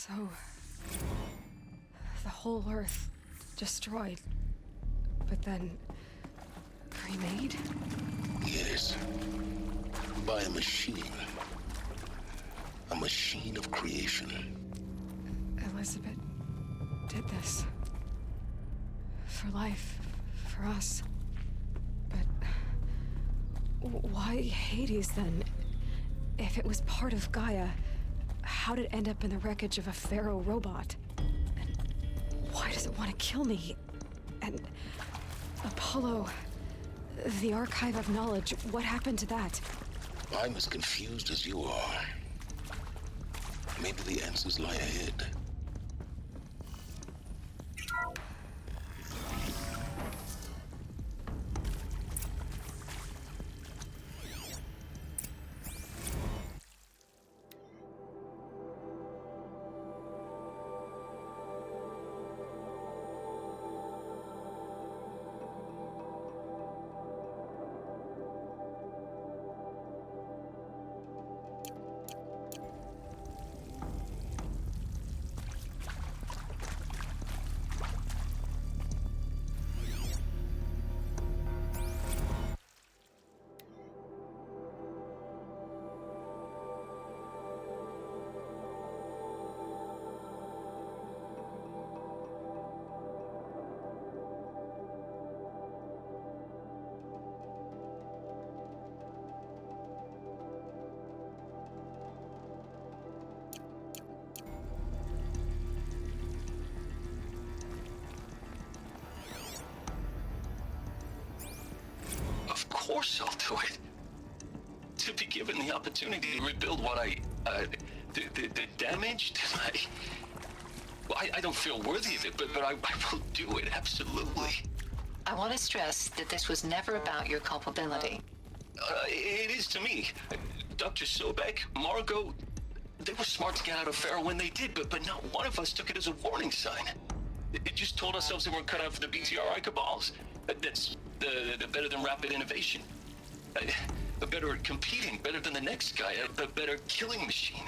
So, the whole Earth destroyed, but then remade? Yes. By a machine. A machine of creation. Elizabeth did this. For life. For us. But why Hades then? If it was part of Gaia, how did it end up in the wreckage of a pharaoh robot? And why does it want to kill me? And Apollo, the archive of knowledge, what happened to that? I'm as confused as you are. Maybe the answers lie ahead. Of course I'll do it. To be given the opportunity to rebuild what the damage that I don't feel worthy of it, but I will do it, absolutely. I want to stress that this was never about your culpability. It is to me. Dr. Sobek, Margot, they were smart to get out of Pharaoh when they did, but not one of us took it as a warning sign. It just told ourselves they weren't cut out for the BTRI cabals. That's the better than rapid innovation. Better at competing, better than the next guy, a better killing machine.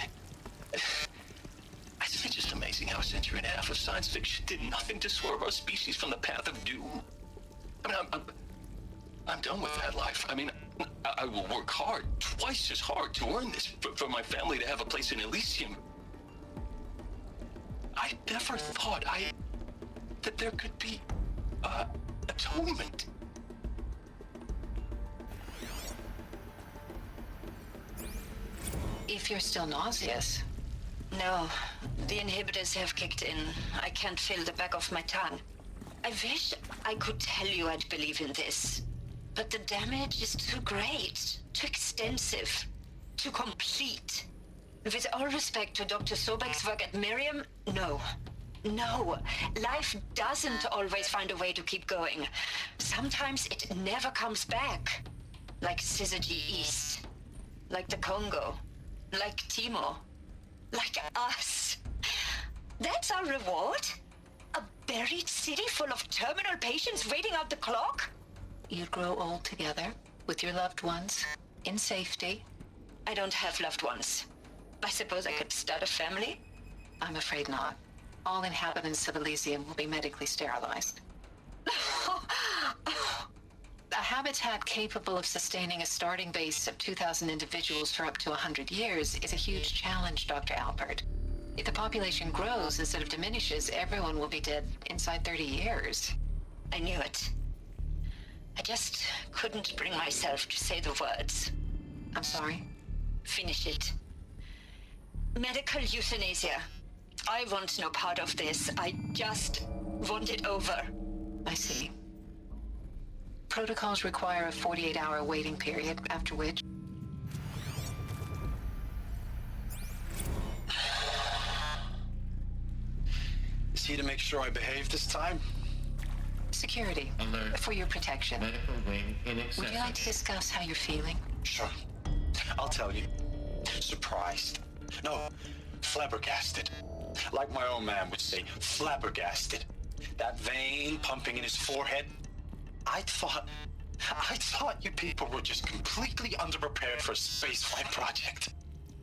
I think it's just amazing how a century and a half of science fiction did nothing to swerve our species from the path of doom. I mean, I'm done with that life. I mean, I will work hard, twice as hard, to earn this, for my family to have a place in Elysium. I never thought that there could be atonement. If you're still nauseous. No, the inhibitors have kicked in. I can't feel the back of my tongue. I wish I could tell you I'd believe in this. But the damage is too great, too extensive, too complete. With all respect to Dr. Sobek's work at Miriam, no. No, life doesn't always find a way to keep going. Sometimes it never comes back. Like Syzygy East. Like the Congo. Like Timo. Like us. That's our reward? A buried city full of terminal patients waiting out the clock? You'd grow old together, with your loved ones, in safety. I don't have loved ones. I suppose I could start a family? I'm afraid not. All inhabitants of Elysium will be medically sterilized. A habitat capable of sustaining a starting base of 2,000 individuals for up to 100 years is a huge challenge, Dr. Alpert. If the population grows instead of diminishes, everyone will be dead inside 30 years. I knew it. I just couldn't bring myself to say the words. I'm sorry. Finish it. Medical euthanasia. I want no part of this. I just want it over. I see. Protocols require a 48-hour waiting period, after which... Is he to make sure I behave this time? Security. Alert. For your protection. Medical wing in excess. Would you like to discuss how you're feeling? Sure. I'll tell you. Surprised. No, flabbergasted. Like my own man would say, flabbergasted. That vein pumping in his forehead. I thought you people were just completely underprepared for a spaceflight project.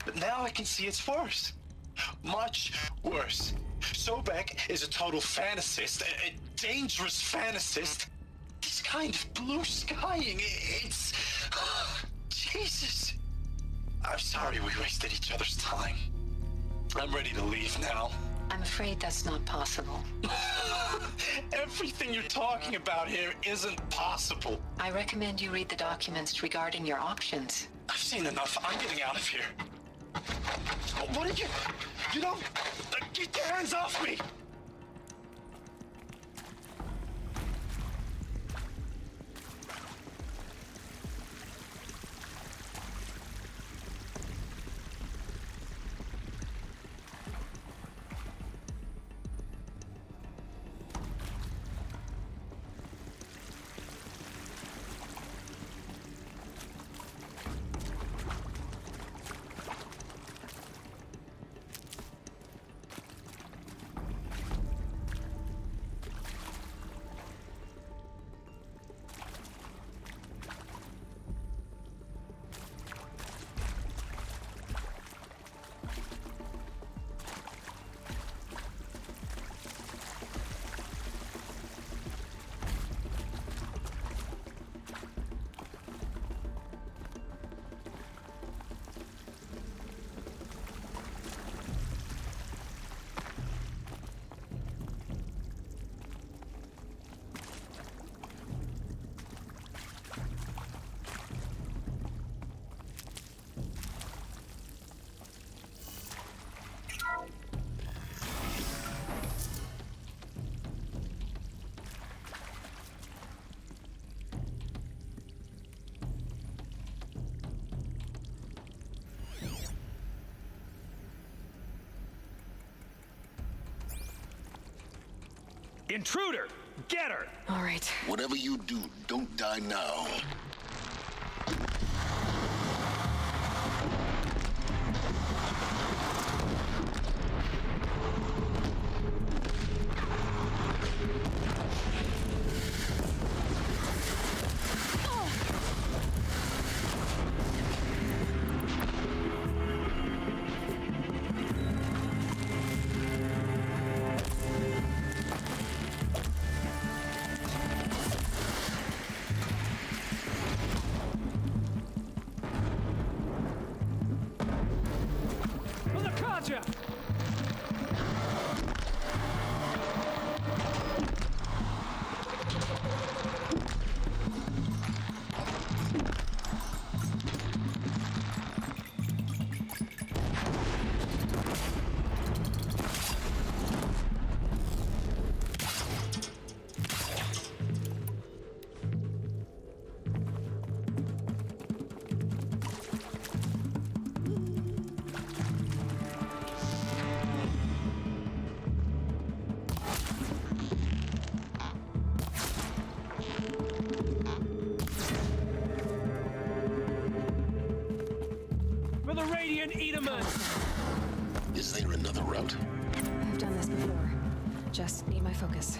But now I can see it's worse. Much worse. Sobek is a total fantasist, a dangerous fantasist. This kind of blue skying, it's... Jesus. I'm sorry we wasted each other's time. I'm ready to leave now. I'm afraid that's not possible. Everything you're talking about here isn't possible. I recommend you read the documents regarding your options. I've seen enough. I'm getting out of here. What did you... You don't... Get your hands off me! Intruder! Get her! All right. Whatever you do, don't die now. Gotcha! For the Radiant Edaman! Is there another route? I've done this before. Just need my focus.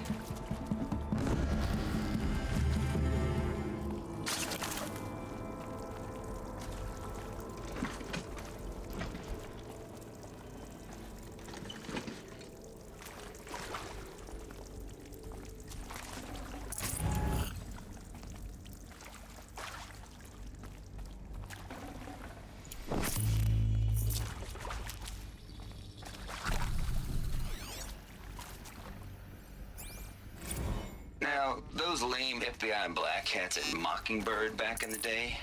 Now, those lame FBI black hats at Mockingbird back in the day,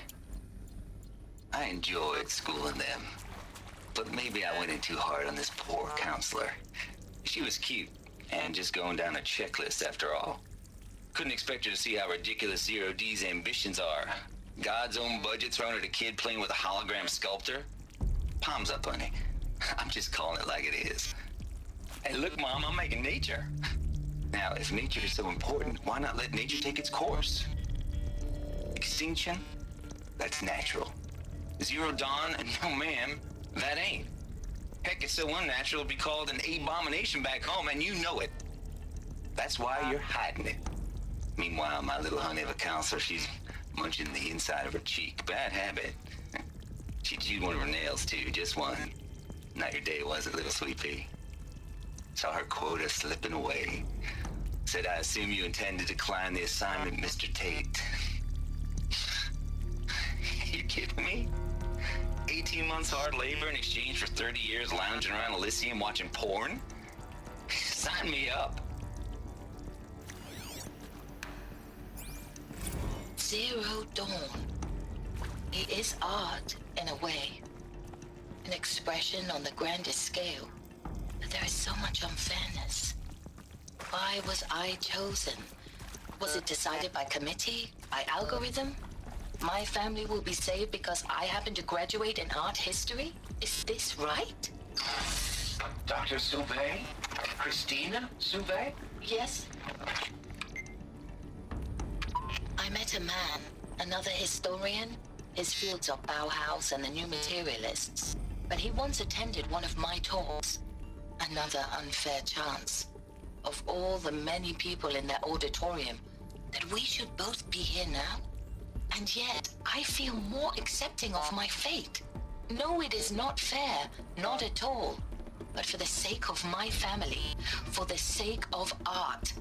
I enjoyed schooling them. But maybe I went in too hard on this poor counselor. She was cute, and just going down a checklist after all. Couldn't expect her to see how ridiculous Zero D's ambitions are. God's own budget thrown at a kid playing with a hologram sculptor? Palms up, honey. I'm just calling it like it is. Hey, look, Mom, I'm making nature. Now, if nature is so important, why not let nature take its course? Extinction? That's natural. Zero dawn? No, ma'am, that ain't. Heck, it's so unnatural to be called an abomination back home, and you know it. That's why you're hiding it. Meanwhile, my little honey of a counselor, she's munching the inside of her cheek. Bad habit. She chewed one of her nails, too, just one. Not your day, was it, little sweet pea? Saw her quota slipping away. Said, I assume you intend to decline the assignment, Mr. Tate. You kidding me? 18 months hard labor in exchange for 30 years lounging around Elysium watching porn? Sign me up. Zero Dawn. It is art, in a way. An expression on the grandest scale. But there is so much unfairness. Why was I chosen? Was it decided by committee? By algorithm? My family will be saved because I happen to graduate in art history? Is this right? Dr. Sauvé? Christina Sauvé? Yes. I met a man, another historian. His fields are Bauhaus and the New Materialists. But he once attended one of my talks. Another unfair chance. Of all the many people in that auditorium, that we should both be here now. And yet, I feel more accepting of my fate. No, it is not fair, not at all. But for the sake of my family, for the sake of art.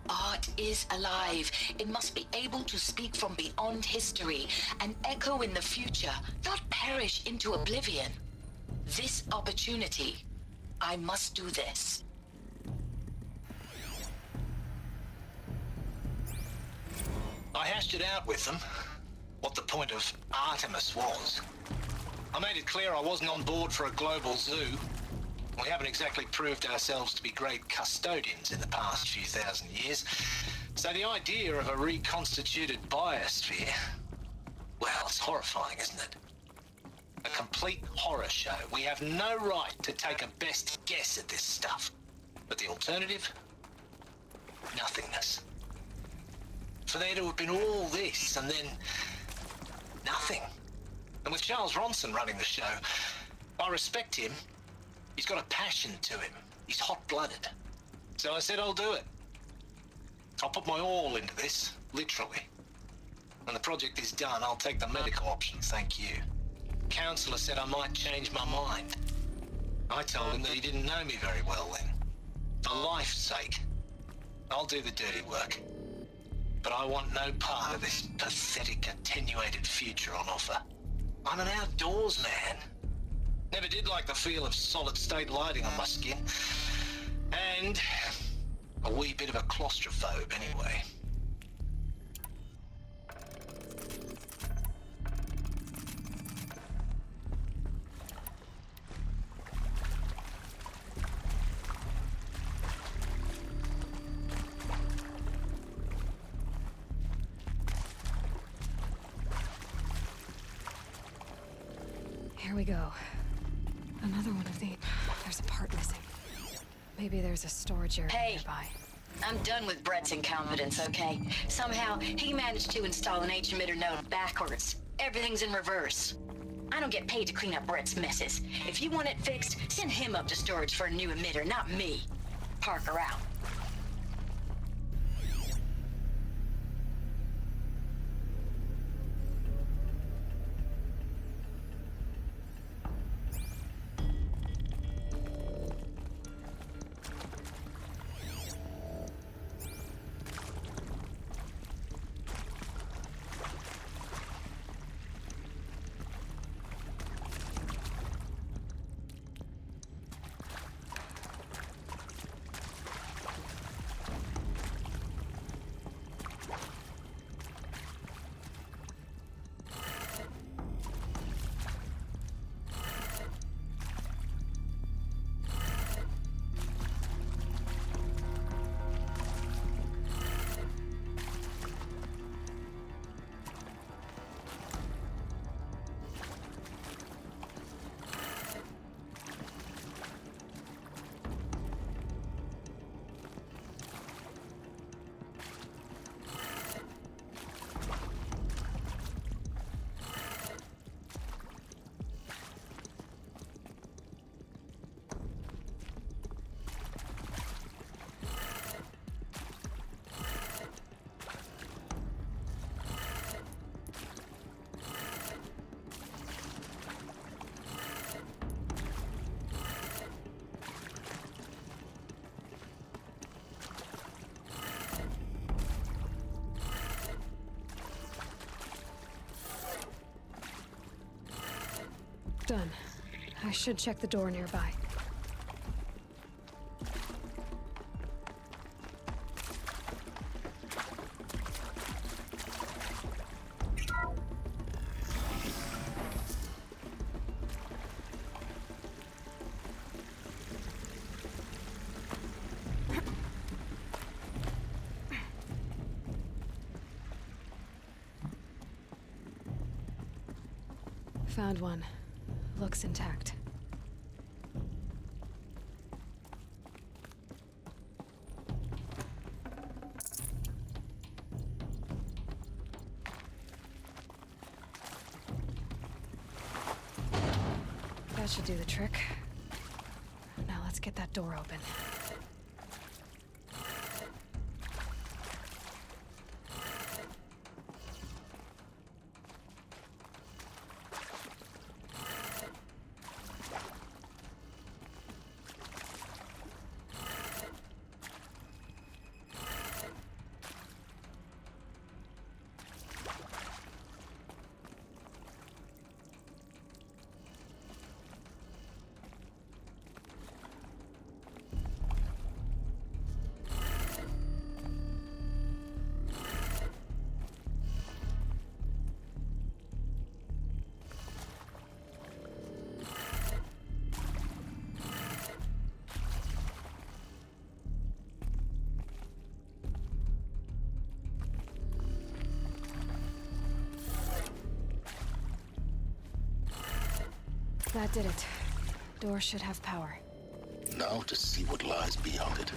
Art is alive. It must be able to speak from beyond history and echo in the future, not perish into oblivion. This opportunity, I must do this. I hashed it out with them, what the point of Artemis was. I made it clear I wasn't on board for a global zoo. We haven't exactly proved ourselves to be great custodians in the past few thousand years. So the idea of a reconstituted biosphere, well, it's horrifying, isn't it? A complete horror show. We have no right to take a best guess at this stuff. But the alternative? Nothingness. For there to have been all this and then nothing. And with Charles Ronson running the show, I respect him. He's got a passion to him. He's hot-blooded. So I said I'll do it. I'll put my all into this, literally. When the project is done, I'll take the medical option, thank you. Counselor said I might change my mind. I told him that he didn't know me very well then. For life's sake, I'll do the dirty work. But I want no part of this pathetic, attenuated future on offer. I'm an outdoors man. Never did like the feel of solid-state lighting on my skin. And a wee bit of a claustrophobe, anyway. Here we go. Another one of these. There's a part missing. Maybe there's a storage area nearby. I'm done with Brett's incompetence, okay? Somehow, he managed to install an H-emitter node backwards. Everything's in reverse. I don't get paid to clean up Brett's messes. If you want it fixed, send him up to storage for a new emitter, not me. Parker out. Done. I should check the door nearby. Found one. Looks intact. That should do the trick. Now let's get that door open. That did it. Door should have power. Now to see what lies beyond it.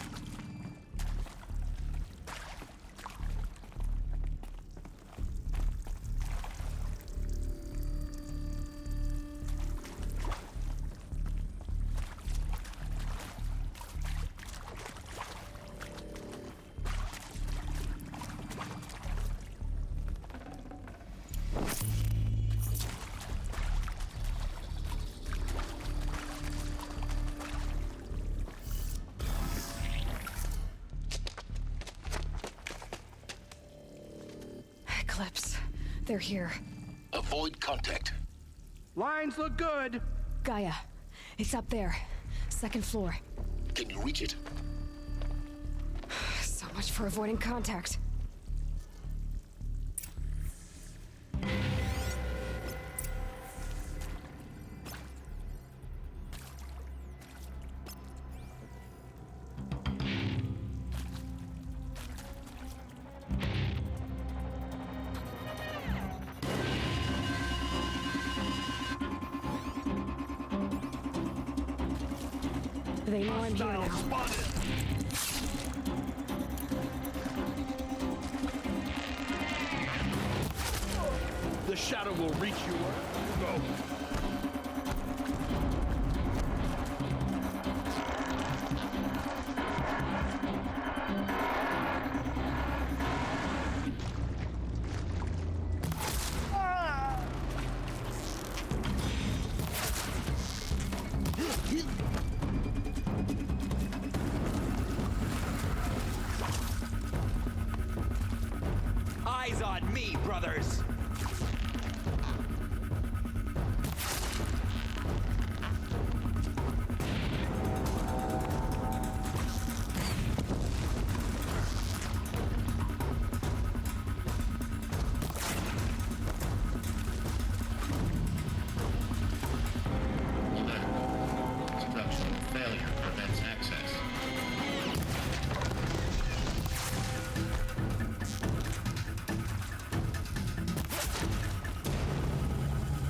Eclipse. They're here. Avoid contact. Lines look good. Gaia. It's up there. Second floor. Can you reach it? So much for avoiding contact. They know I'm here now. Spotted. The shadow will reach you where you go. Eyes on me, brothers! Structural failure prevents access.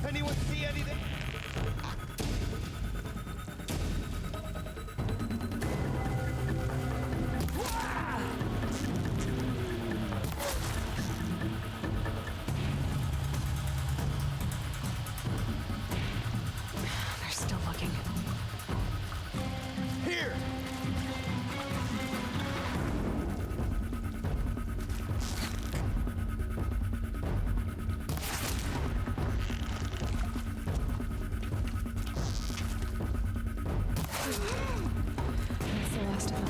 Anyone see anything? They're still looking. Here! That's the last of them.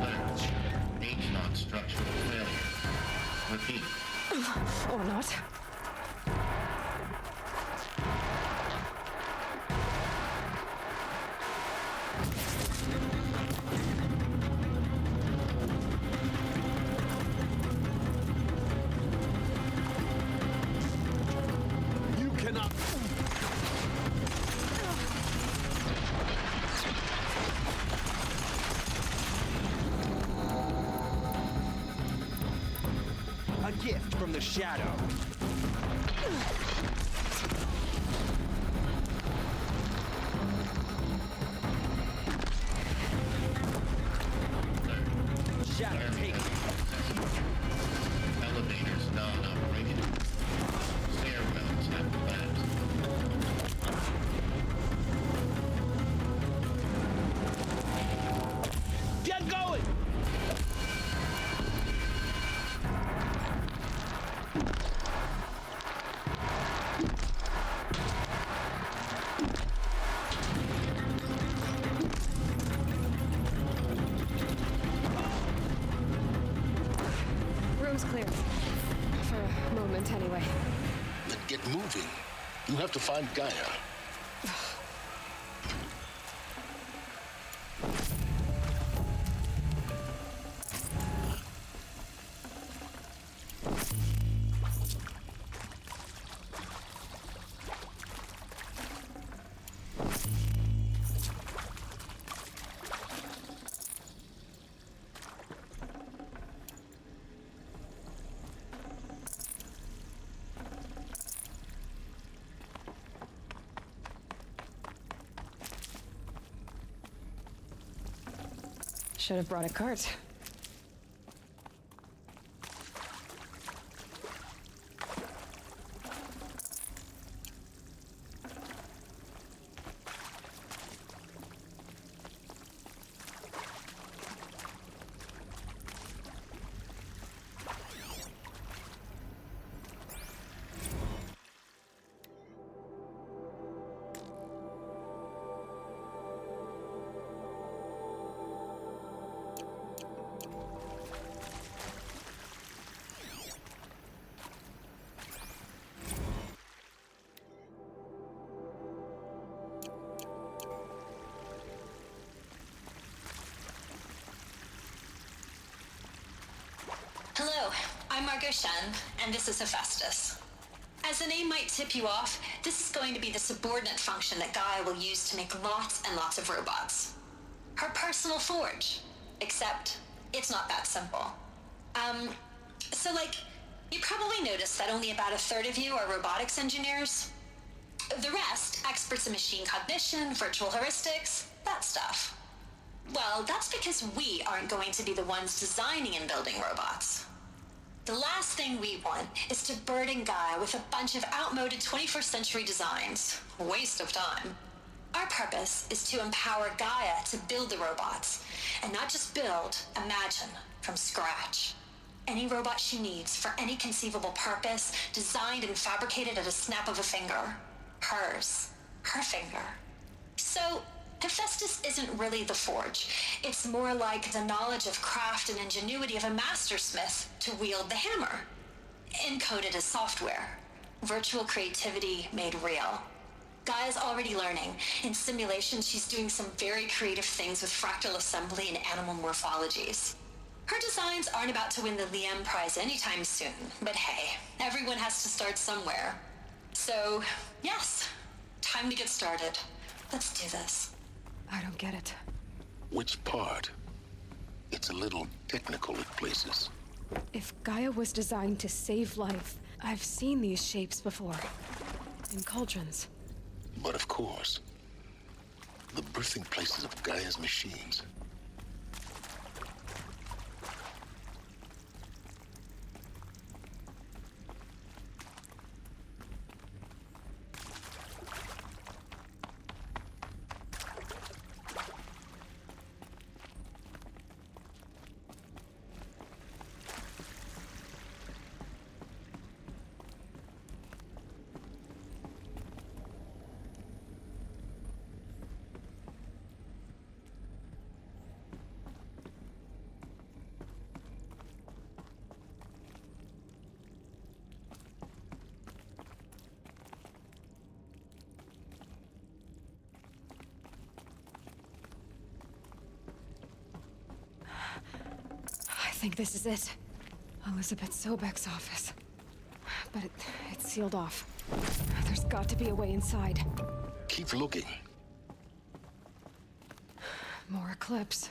Alert. H-knock structural failure. Repeat. Or not. You cannot... A gift from the shadow. Shadow take. Elevators non-operational. Stairwells have collapsed. Get going! Room's clear. For a moment, anyway. Then get moving. You have to find Gaia. Should have brought a cart. Hello, I'm Margot Shen, and this is Hephaestus. As the name might tip you off, this is going to be the subordinate function that Gaia will use to make lots and lots of robots. Her personal forge. Except, it's not that simple. You probably noticed that only about a third of you are robotics engineers. The rest, experts in machine cognition, virtual heuristics, that stuff. Well, that's because we aren't going to be the ones designing and building robots. The last thing we want is to burden Gaia with a bunch of outmoded 21st century designs. Waste of time. Our purpose is to empower Gaia to build the robots, and not just build, imagine, from scratch. Any robot she needs for any conceivable purpose, designed and fabricated at a snap of a finger. Hers. Her finger. So, Hephaestus isn't really the forge. It's more like the knowledge of craft and ingenuity of a mastersmith to wield the hammer. Encoded as software. Virtual creativity made real. Gaia's already learning. In simulations, she's doing some very creative things with fractal assembly and animal morphologies. Her designs aren't about to win the Liam Prize anytime soon, but hey, everyone has to start somewhere. So, yes, time to get started. Let's do this. I don't get it. Which part? It's a little technical at places. If Gaia was designed to save life, I've seen these shapes before. In cauldrons. But of course, the birthing places of Gaia's machines. think this is it. Elizabeth Sobek's office. But it's sealed off. There's got to be a way inside. Keep looking. More Eclipse.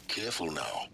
Careful now.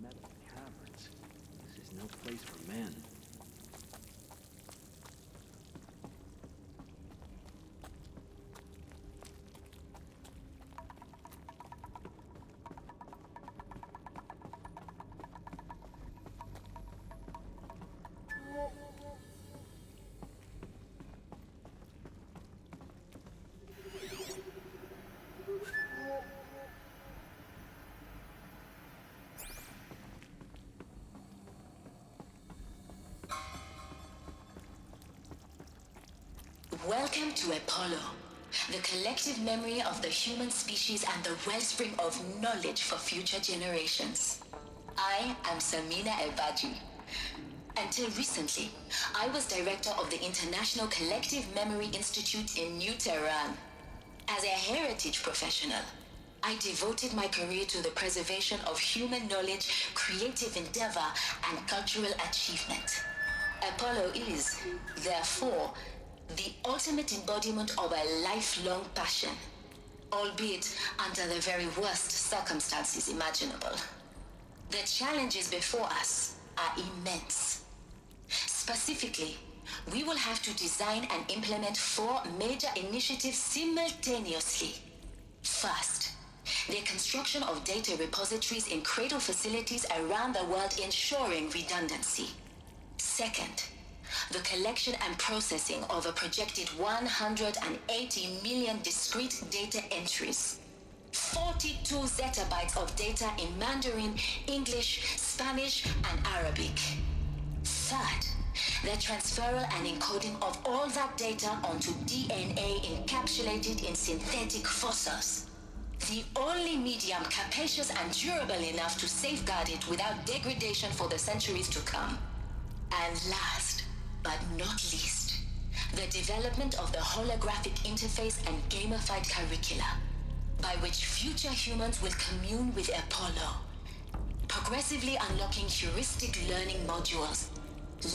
Metal caverns. This is no place for men. Welcome to Apollo, the collective memory of the human species and the wellspring of knowledge for future generations. I am Samina Ebaji. Until recently, I was director of the International Collective Memory Institute in New Tehran. As a heritage professional, I devoted my career to the preservation of human knowledge, creative endeavor, and cultural achievement. Apollo is, therefore, the ultimate embodiment of a lifelong passion, albeit under the very worst circumstances imaginable. The challenges before us are immense. Specifically, we will have to design and implement 4 major initiatives simultaneously. First, the construction of data repositories in cradle facilities around the world ensuring redundancy. Second, the collection and processing of a projected 180 million discrete data entries. 42 zettabytes of data in Mandarin, English, Spanish, and Arabic. Third, the transferal and encoding of all that data onto DNA encapsulated in synthetic fossils. The only medium capacious and durable enough to safeguard it without degradation for the centuries to come. And last, but not least, the development of the holographic interface and gamified curricula, by which future humans will commune with Apollo, progressively unlocking heuristic learning modules,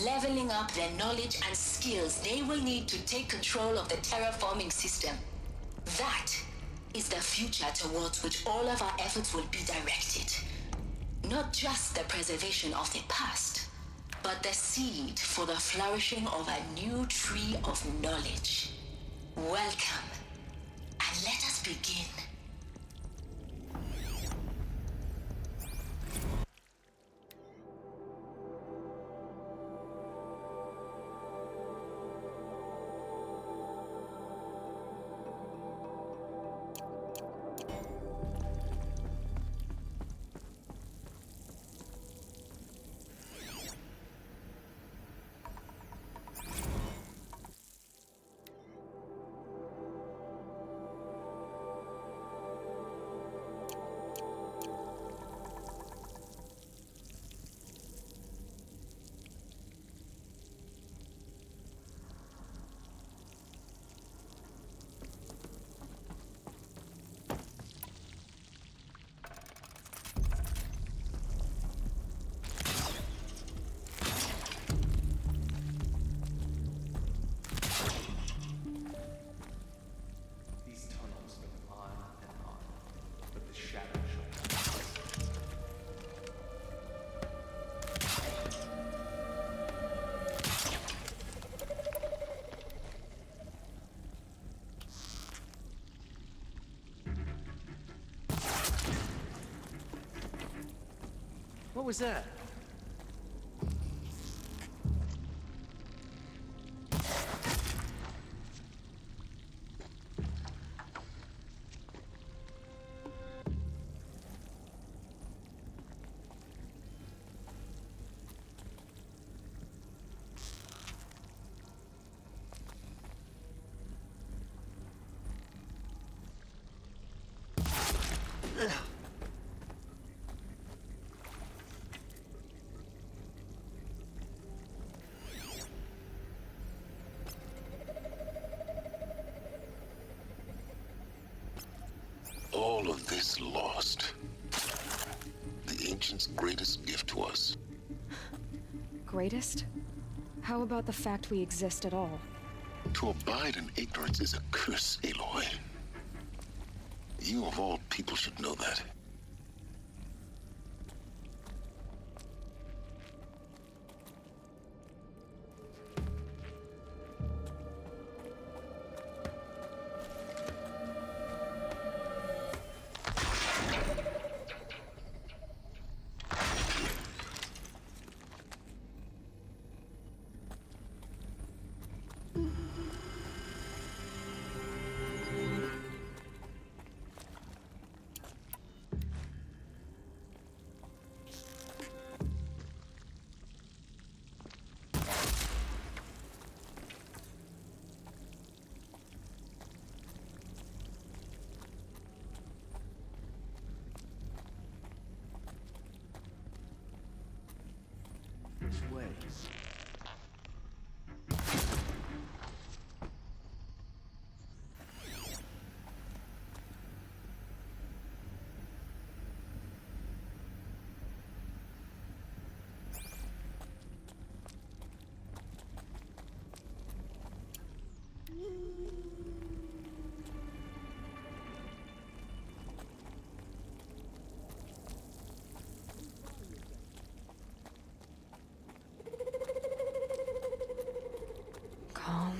leveling up their knowledge and skills they will need to take control of the terraforming system. That is the future towards which all of our efforts will be directed. Not just the preservation of the past, but the seed for the flourishing of a new tree of knowledge. Welcome, and let us begin. What was that? All of this lost. The Ancients' greatest gift to us. Greatest? How about the fact we exist at all? To abide in ignorance is a curse, Aloy. You of all people should know that. This way. Calm.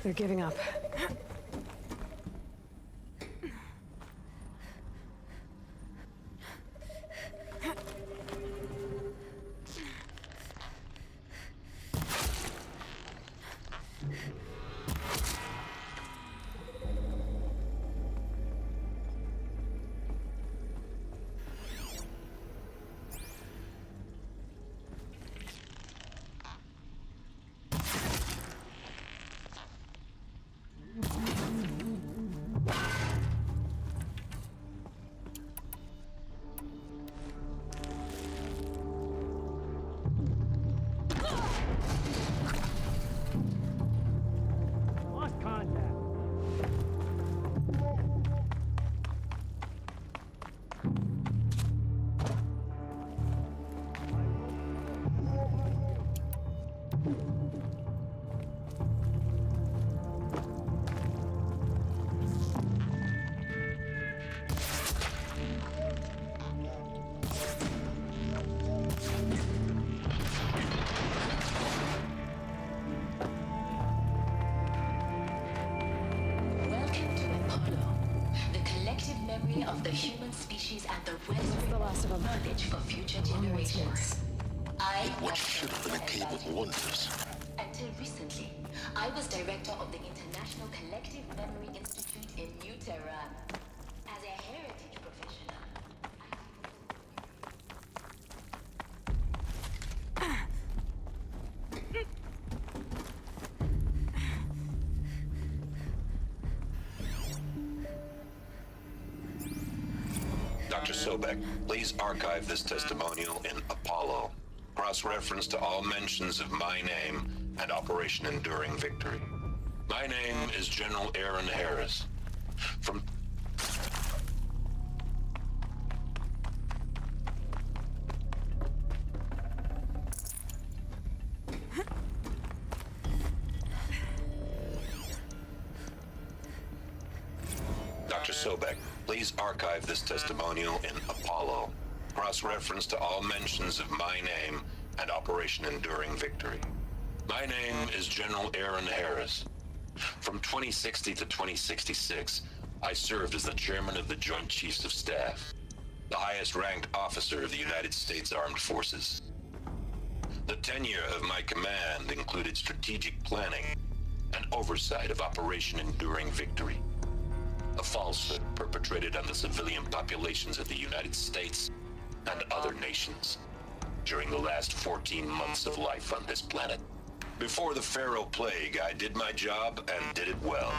They're giving up. Lost contact. Welcome to Apollo, the collective memory of the human species and the wellspring the last of them. knowledge for future generations. I What was should have been a cave of wonders. Until recently, I was director of the International Collective Memory Institute in New Tehran. As a heritage professional, Dr. Sobek, please archive this testimonial in Apollo. Cross-reference to all mentions of my name and Operation Enduring Victory. My name is General Aaron Harris. From... Dr. Sobek, please archive this testimonial in Apollo. Cross-reference to all mentions of my name and Operation Enduring Victory. My name is General Aaron Harris. From 2060 to 2066, I served as the chairman of the Joint Chiefs of Staff, the highest-ranked officer of the United States Armed Forces. The tenure of my command included strategic planning and oversight of Operation Enduring Victory, a falsehood perpetrated on the civilian populations of the United States and other nations during the last 14 months of life on this planet. Before the Pharaoh Plague, I did my job and did it well.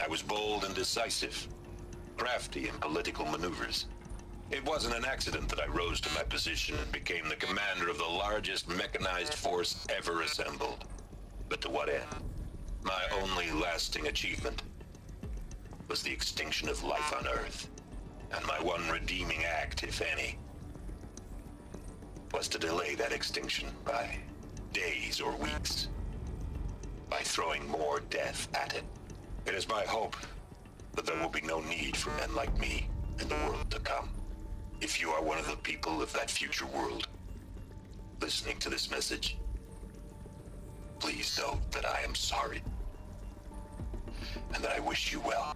I was bold and decisive, crafty in political maneuvers. It wasn't an accident that I rose to my position and became the commander of the largest mechanized force ever assembled. But to what end? My only lasting achievement was the extinction of life on Earth. And my one redeeming act, if any, was to delay that extinction by days or weeks, by throwing more death at it. It is my hope that there will be no need for men like me in the world to come. If you are one of the people of that future world listening to this message, please know that I am sorry and that I wish you well.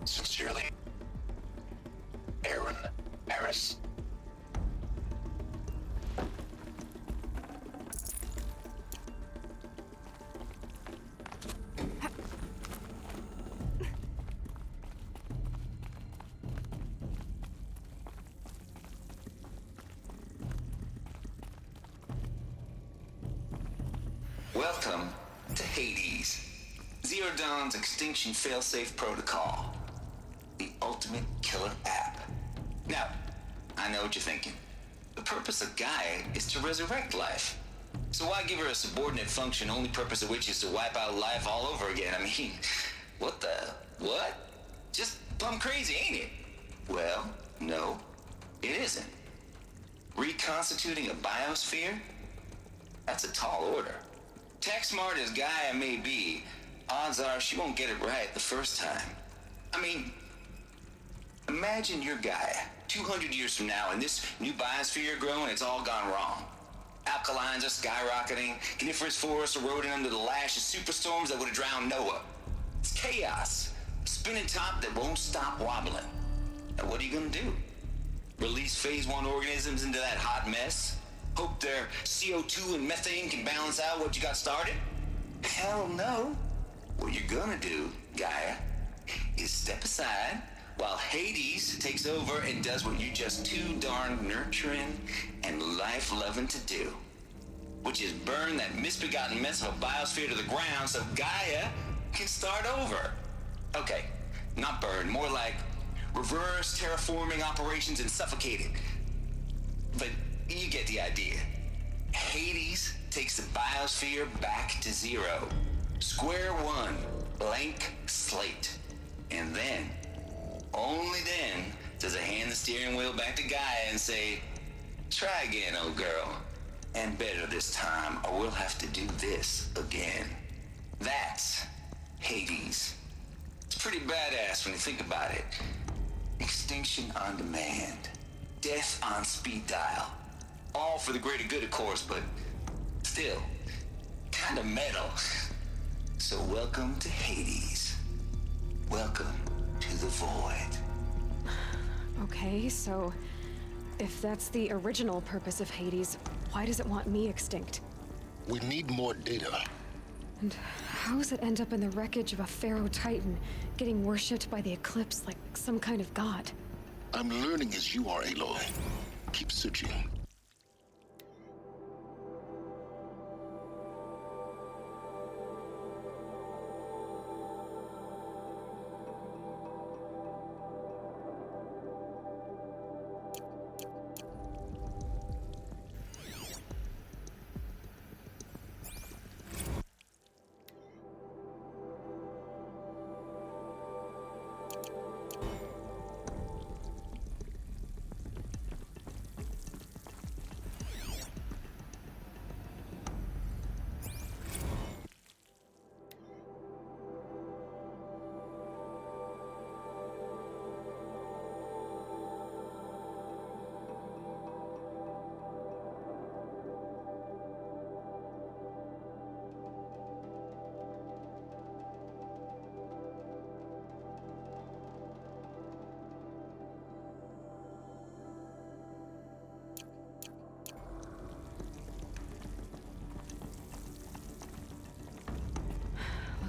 Sincerely, Aaron Harris. Welcome to Hades, Zero Dawn's extinction failsafe protocol, the ultimate killer app. Now, I know what you're thinking. The purpose of Gaia is to resurrect life. So why give her a subordinate function, only purpose of which is to wipe out life all over again? I mean, what? Just plumb crazy, ain't it? Well, no, it isn't. Reconstituting a biosphere? That's a tall order. Tech smart as Gaia may be, odds are she won't get it right the first time. I mean, imagine you're Gaia, 200 years from now, and this new biosphere you're growing, it's all gone wrong. Alkalines are skyrocketing, coniferous forests eroding under the lash of superstorms that would have drowned Noah. It's chaos, a spinning top that won't stop wobbling. Now what are you gonna do? Release phase 1 organisms into that hot mess? Hope their CO2 and methane can balance out what you got started? Hell no. What you're gonna do, Gaia, is step aside while Hades takes over and does what you're just too darn nurturing and life-loving to do, which is burn that misbegotten mess of a biosphere to the ground so Gaia can start over. Okay, not burn, more like reverse terraforming operations and suffocate it. But you get the idea. Hades takes the biosphere back to zero. Square one, blank slate. And then, only then, does it hand the steering wheel back to Gaia and say, try again, old girl. And better this time, or we'll have to do this again. That's Hades. It's pretty badass when you think about it. Extinction on demand. Death on speed dial. All for the greater good, of course, but still, kind of metal. So welcome to Hades. Welcome to the void. Okay, so if that's the original purpose of Hades, why does it want me extinct? We need more data. And how does it end up in the wreckage of a Pharaoh Titan, getting worshipped by the Eclipse like some kind of god? I'm learning as you are, Aloy. Keep searching.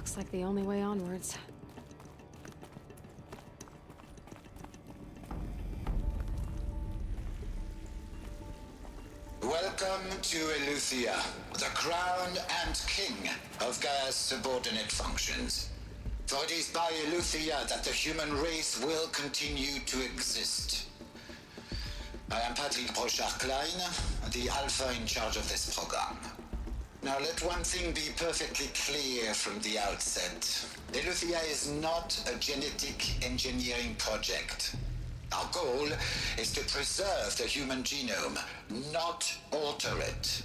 Looks like the only way onwards. Welcome to Eleuthia, the crown and king of Gaia's subordinate functions. For it is by Eleuthia that the human race will continue to exist. I am Patrick Brochard-Klein, the Alpha in charge of this program. Now let one thing be perfectly clear from the outset. Eleuthia is not a genetic engineering project. Our goal is to preserve the human genome, not alter it.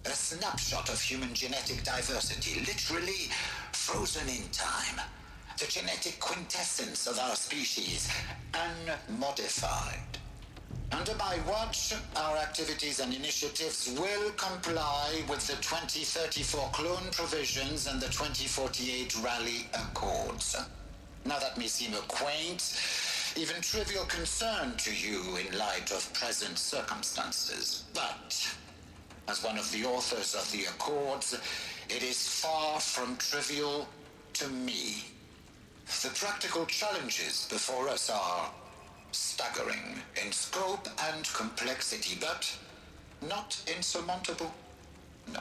A snapshot of human genetic diversity, literally frozen in time. The genetic quintessence of our species, unmodified. Under my watch, our activities and initiatives will comply with the 2034 clone provisions and the 2048 Rally Accords. Now that may seem a quaint, even trivial concern to you in light of present circumstances, but as one of the authors of the Accords, it is far from trivial to me. The practical challenges before us are staggering in scope and complexity, but not insurmountable. No.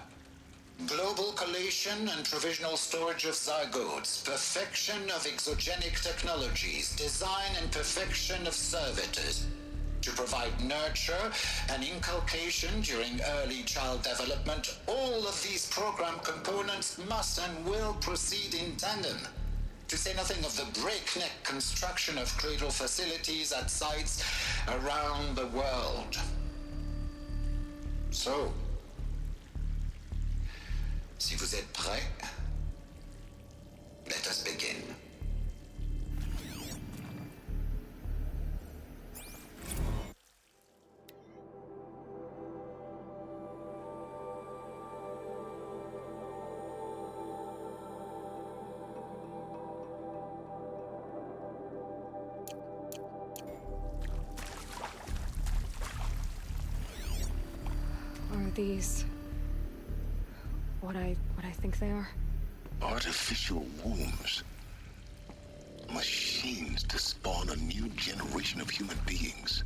Global collation and provisional storage of zygotes, perfection of exogenic technologies, design and perfection of servitors to provide nurture and inculcation during early child development. All of these program components must and will proceed in tandem, to say nothing of the breakneck construction of cradle facilities at sites around the world. So, si vous êtes prêts, let us begin. Are these what I think they are? Artificial wombs. Machines to spawn a new generation of human beings.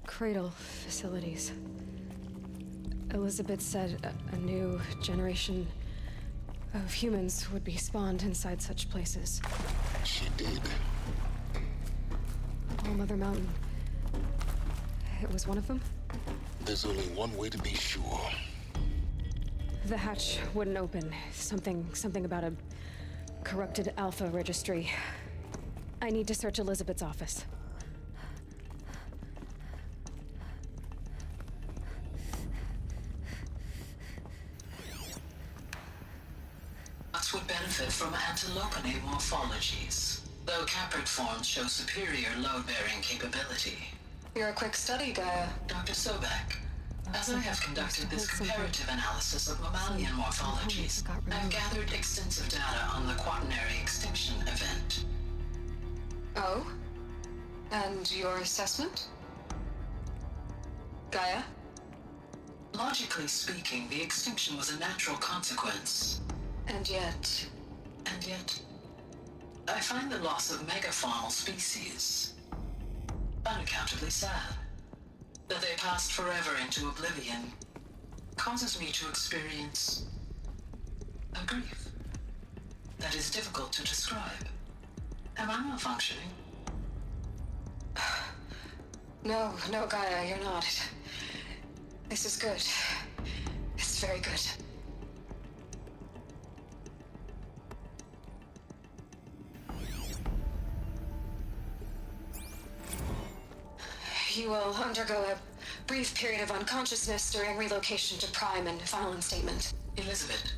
Cradle facilities. Elizabeth said a new generation of humans would be spawned inside such places. She did. All Mother Mountain. It was one of them? There's only one way to be sure. The hatch wouldn't open. Something about a corrupted Alpha registry. I need to search Elizabeth's office. Would benefit from antilopenate morphologies, though caprid forms show superior load-bearing capability. You're a quick study, Gaia. Dr. Sobek, as I have conducted this comparative analysis of mammalian morphologies, I have gathered extensive data on the quaternary extinction event. Oh? And your assessment? Gaia? Logically speaking, the extinction was a natural consequence. And yet, I find the loss of megafaunal species unaccountably sad. That they passed forever into oblivion causes me to experience a grief that is difficult to describe. Am I malfunctioning? No, Gaia, you're not. This is good. It's very good. You will undergo a brief period of unconsciousness during relocation to Prime and final statement. Elizabeth,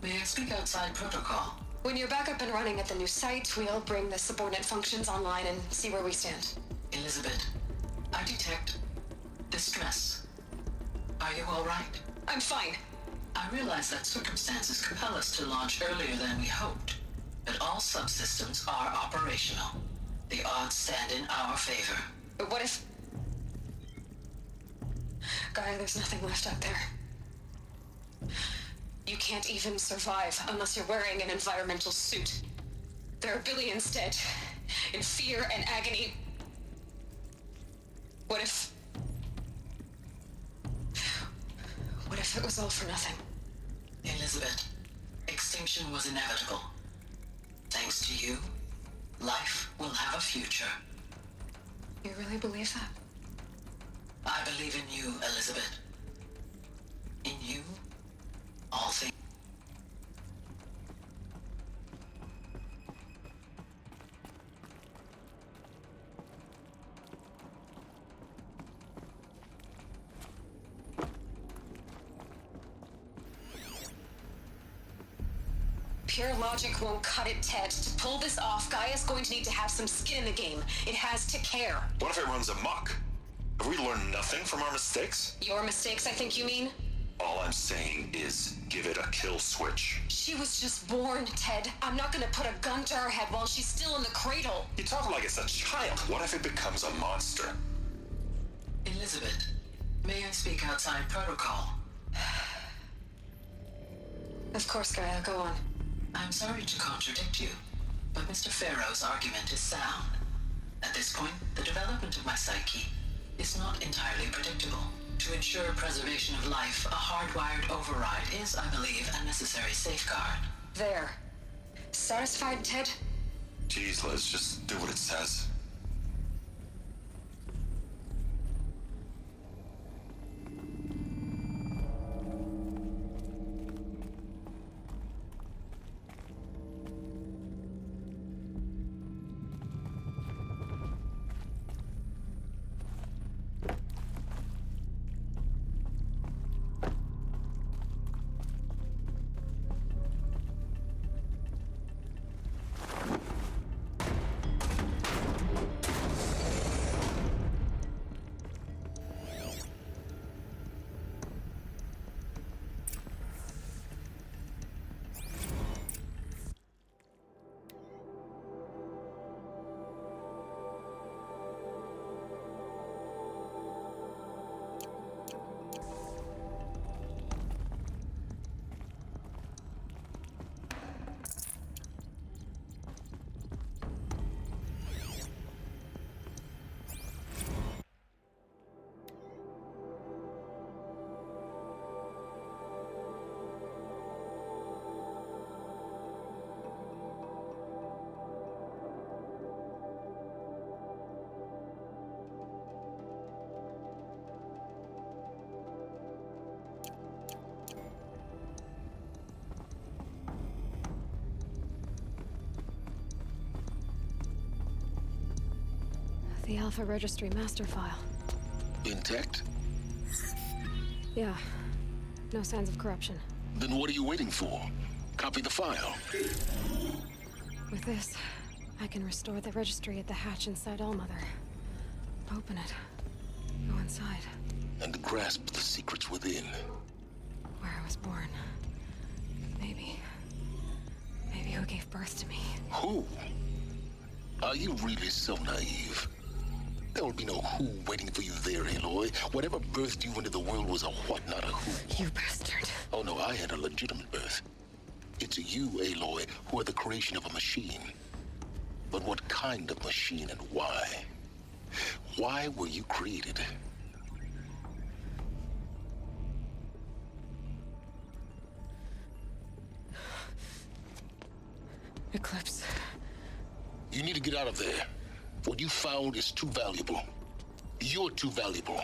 may I speak outside protocol? When you're back up and running at the new site, we'll bring the subordinate functions online and see where we stand. Elizabeth, I detect distress. Are you all right? I'm fine. I realize that circumstances compel us to launch earlier than we hoped, but all subsystems are operational. The odds stand in our favor. But what if... Gaia, there's nothing left out there. You can't even survive unless you're wearing an environmental suit. There are billions dead, in fear and agony. What if it was all for nothing? Elizabeth, extinction was inevitable. Thanks to you, life will have a future. You really believe that? I believe in you, Elizabeth. In you, all things. Pure logic won't cut it, Ted. To pull this off, Gaia's going to need to have some skin in the game. It has to care. What if it runs amok? Have we learned nothing from our mistakes? Your mistakes, I think you mean? All I'm saying is give it a kill switch. She was just born, Ted. I'm not gonna put a gun to her head while she's still in the cradle. You talk like it's a child. What if it becomes a monster? Elizabeth, may I speak outside protocol? Of course, Gaia, go on. I'm sorry to contradict you, but Mr. Farrow's argument is sound. At this point, the development of my psyche is not entirely predictable. To ensure preservation of life, a hardwired override is, I believe, a necessary safeguard. There. Satisfied, Ted? Jeez, Liz, just do what it says. The Alpha Registry master file. Intact? Yeah. No signs of corruption. Then what are you waiting for? Copy the file. With this, I can restore the registry at the hatch inside Allmother. Open it. Go inside. And grasp the secrets within. Where I was born. Maybe who gave birth to me. Who? Are you really so naive? There will be no who waiting for you there, Aloy. Whatever birthed you into the world was a what, not a who. You bastard. Oh no, I had a legitimate birth. It's you, Aloy, who are the creation of a machine. But what kind of machine and why? Why were you created? Eclipse. You need to get out of there. What you found is too valuable. You're too valuable.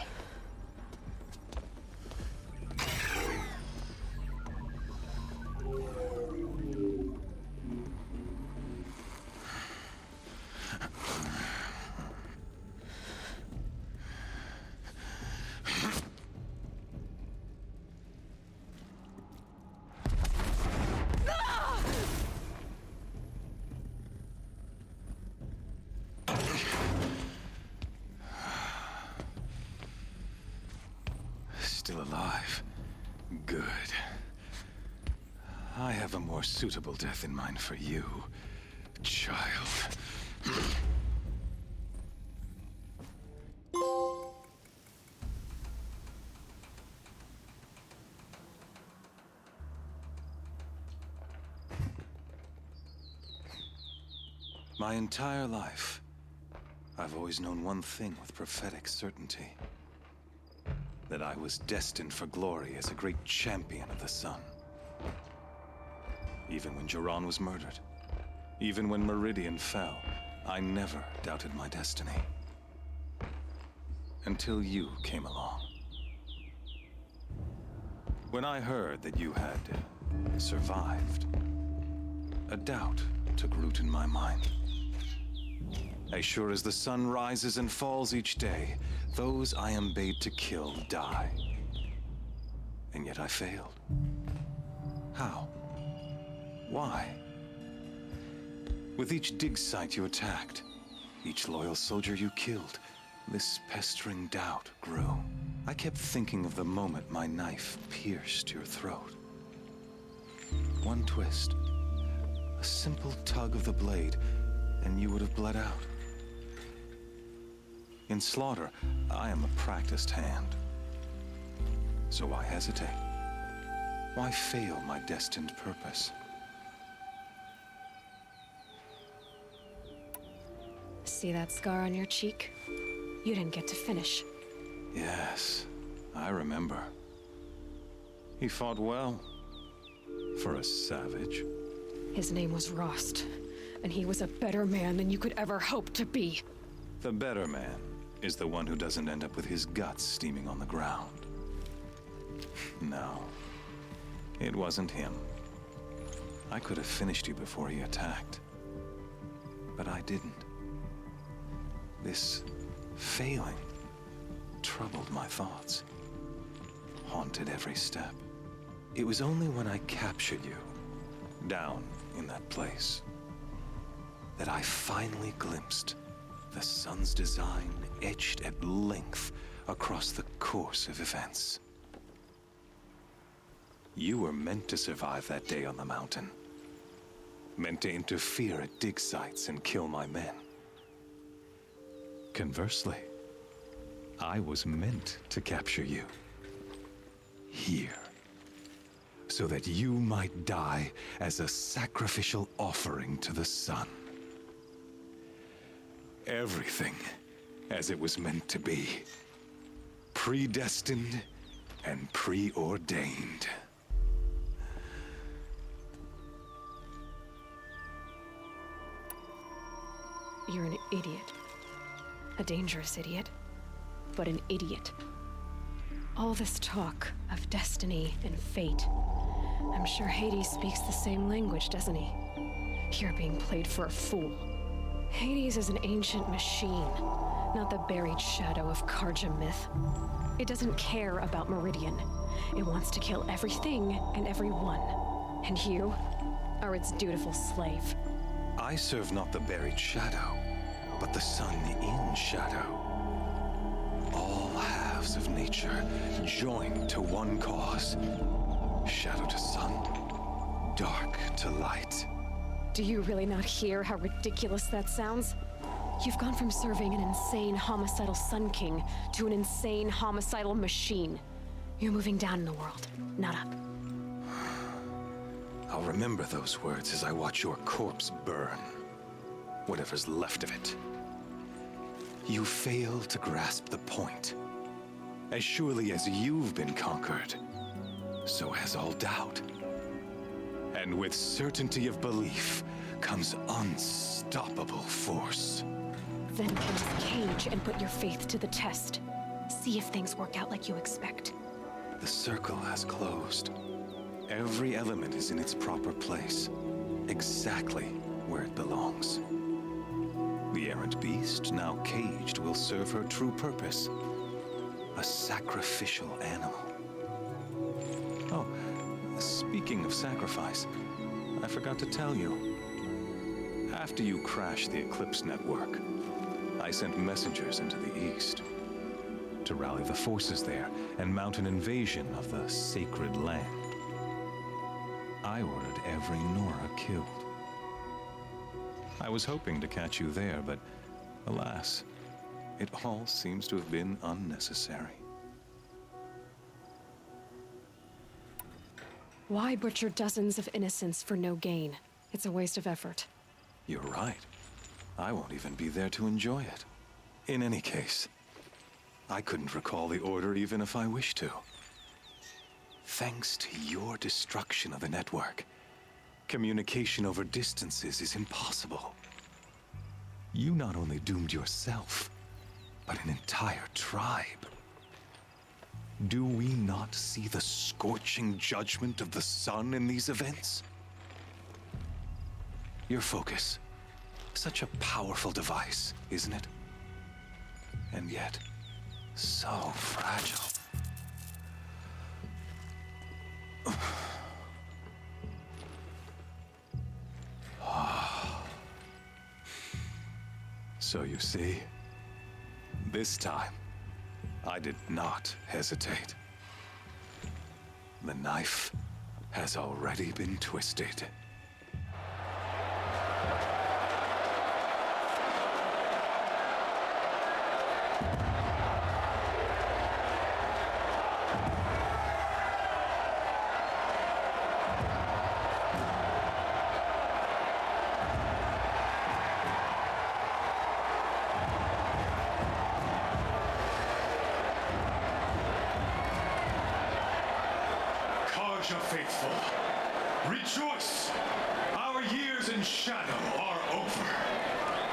Still alive. Good. I have a more suitable death in mind for you, child. My entire life, I've always known one thing with prophetic certainty. That I was destined for glory as a great champion of the sun. Even when Jiran was murdered, even when Meridian fell, I never doubted my destiny. Until you came along. When I heard that you had survived, a doubt took root in my mind. As sure as the sun rises and falls each day, those I am bade to kill die. And yet I failed. How? Why? With each dig site you attacked, each loyal soldier you killed, this pestering doubt grew. I kept thinking of the moment my knife pierced your throat. One twist, a simple tug of the blade, and you would have bled out. In slaughter, I am a practiced hand. So why hesitate? Why fail my destined purpose? See that scar on your cheek? You didn't get to finish. Yes, I remember. He fought well. For a savage. His name was Rost, and he was a better man than you could ever hope to be. The better man is the one who doesn't end up with his guts steaming on the ground. No, it wasn't him. I could have finished you before he attacked. But I didn't. This failing troubled my thoughts, haunted every step. It was only when I captured you, down in that place, that I finally glimpsed the sun's design etched at length across the course of events. You were meant to survive that day on the mountain. Meant to interfere at dig sites and kill my men. Conversely, I was meant to capture you. Here. So that you might die as a sacrificial offering to the sun. Everything as it was meant to be. Predestined and preordained. You're an idiot. A dangerous idiot, but an idiot. All this talk of destiny and fate. I'm sure Hades speaks the same language, doesn't he? You're being played for a fool. Hades is an ancient machine, not the buried shadow of Karja myth. It doesn't care about Meridian. It wants to kill everything and everyone. And you are its dutiful slave. I serve not the buried shadow, but the sun in shadow. All halves of nature joined to one cause. Shadow to sun, dark to light. Do you really not hear how ridiculous that sounds? You've gone from serving an insane homicidal Sun King to an insane homicidal machine. You're moving down in the world, not up. I'll remember those words as I watch your corpse burn. Whatever's left of it. You fail to grasp the point. As surely as you've been conquered, so has all doubt. And with certainty of belief comes unstoppable force. Then open this cage and put your faith to the test. See if things work out like you expect. The circle has closed. Every element is in its proper place, exactly where it belongs. The errant beast, now caged, will serve her true purpose. A sacrificial animal. Oh, speaking of sacrifice, I forgot to tell you. After you crashed the Eclipse network, I sent messengers into the east to rally the forces there and mount an invasion of the sacred land. I ordered every Nora killed. I was hoping to catch you there, but alas, it all seems to have been unnecessary. Why butcher dozens of innocents for no gain? It's a waste of effort. You're right. I won't even be there to enjoy it. In any case, I couldn't recall the order even if I wished to. Thanks to your destruction of the network, communication over distances is impossible. You not only doomed yourself, but an entire tribe. Do we not see the scorching judgment of the sun in these events? Your focus, such a powerful device, isn't it? And yet, so fragile. So you see, this time, I did not hesitate. The knife has already been twisted. Faithful, rejoice! Our years in shadow are over.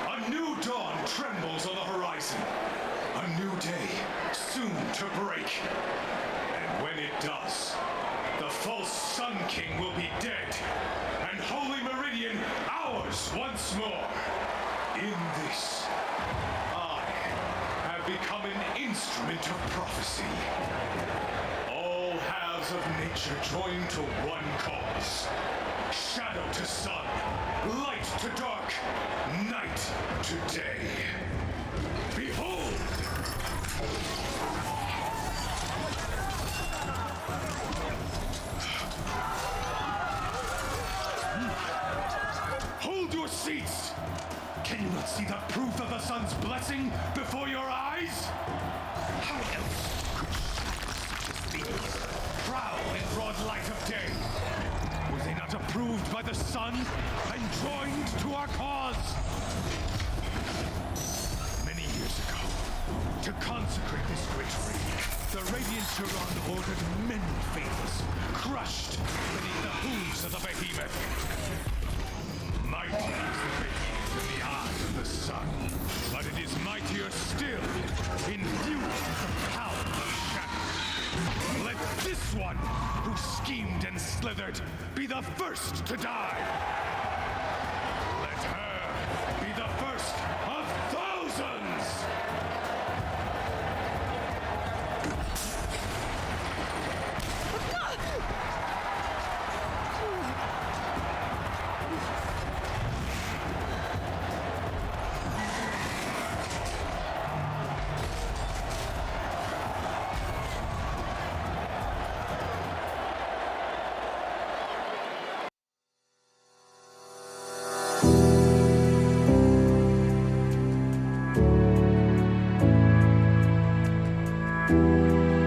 A new dawn trembles on the horizon. A new day soon to break. And when it does, the false Sun King will be dead, and Holy Meridian ours once more. In this, I have become an instrument of prophecy. Of nature joined to one cause. Shadow to sun, light to dark, night to day. Behold! Hold your seats! Can you not see the proof of the sun's blessing before your eyes? How else could shadows such as these prowl in broad light of day? Were they not approved by the sun and joined to our cause? Many years ago, to consecrate this great ring, the Radiant Turon ordered many faithless, crushed beneath the hooves of the behemoth. Mighty is the behemoth in the eyes of the sun, but it is mightier still, infused with the power of shadow. Let this one, who schemed and slithered, be the first to die!